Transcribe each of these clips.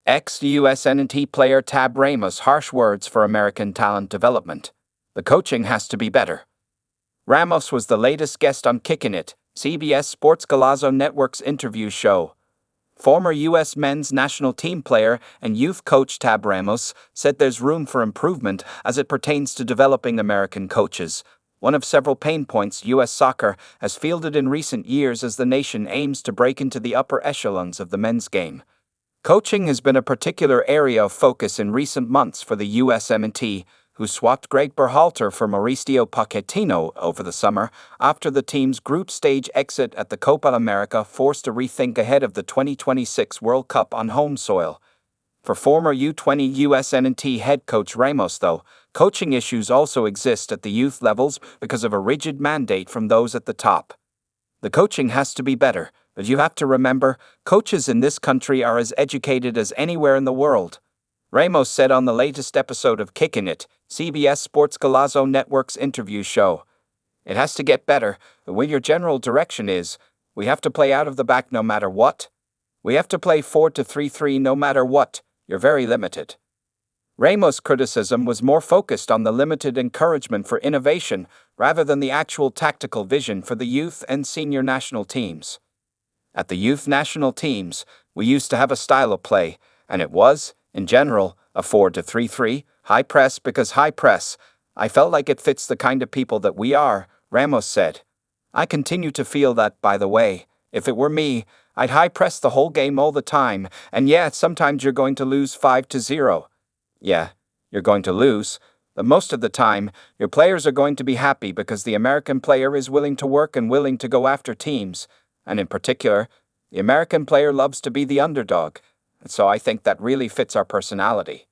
Ex-USMNT player Tab Ramos harsh words for American talent development. The coaching has to be better. Ramos was the latest guest on Kickin' It, CBS Sports Golazo Network's interview show. Former U.S. men's national team player and youth coach Tab Ramos said there's room for improvement as it pertains to developing American coaches, one of several pain points U.S. soccer has fielded in recent years as the nation aims to break into the upper echelons of the men's game. Coaching has been a particular area of focus in recent months for the USMNT, who swapped Gregg Berhalter for Mauricio Pochettino over the summer after the team's group stage exit at the Copa America forced a rethink ahead of the 2026 World Cup on home soil. For former U-20 USMNT head coach Ramos, though, coaching issues also exist at the youth levels because of a rigid mandate from those at the top. The coaching has to be better, but you have to remember, coaches in this country are as educated as anywhere in the world. Ramos said on the latest episode of Kickin' It, CBS Sports Golazo Network's interview show. It has to get better, but what your general direction is, we have to play out of the back no matter what. We have to play 4-3-3 no matter what, you're very limited. Ramos' criticism was more focused on the limited encouragement for innovation rather than the actual tactical vision for the youth and senior national teams. At the youth national teams, we used to have a style of play, and it was, in general, a 4-3-3, high press because high press. I felt like it fits the kind of people that we are, Ramos said. I continue to feel that, by the way. If it were me, I'd high press the whole game all the time, and yeah, sometimes you're going to lose 5-0. Yeah, you're going to lose, but most of the time, your players are going to be happy because the American player is willing to work and willing to go after teams. And in particular, the American player loves to be the underdog, and so I think that really fits our personality.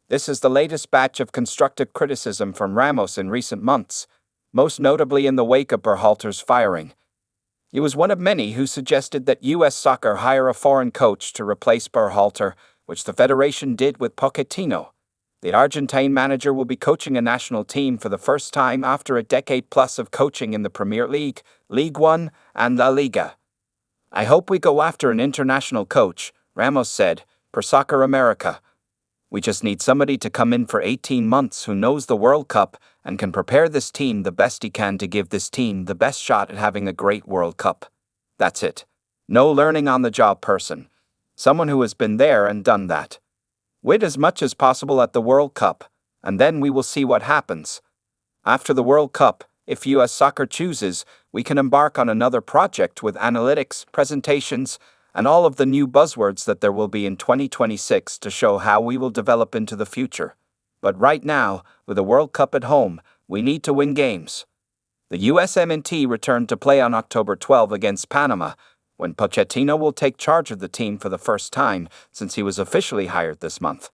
This is the latest batch of constructive criticism from Ramos in recent months, most notably in the wake of Berhalter's firing. He was one of many who suggested that U.S. soccer hire a foreign coach to replace Berhalter, which the Federation did with Pochettino. The Argentine manager will be coaching a national team for the first time after a decade plus of coaching in the Premier League, League One, and La Liga. I hope we go after an international coach, Ramos said, per Soccer America. We just need somebody to come in for 18 months who knows the World Cup and can prepare this team the best he can to give this team the best shot at having a great World Cup. That's it. No learning-on-the-job person. Someone who has been there and done that. Win as much as possible at the World Cup, and then we will see what happens. After the World Cup, if U.S. soccer chooses, we can embark on another project with analytics, presentations, and all of the new buzzwords that there will be in 2026 to show how we will develop into the future. But right now, with the World Cup at home, we need to win games. The USMNT returned to play on October 12 against Panama, when Pochettino will take charge of the team for the first time since he was officially hired this month.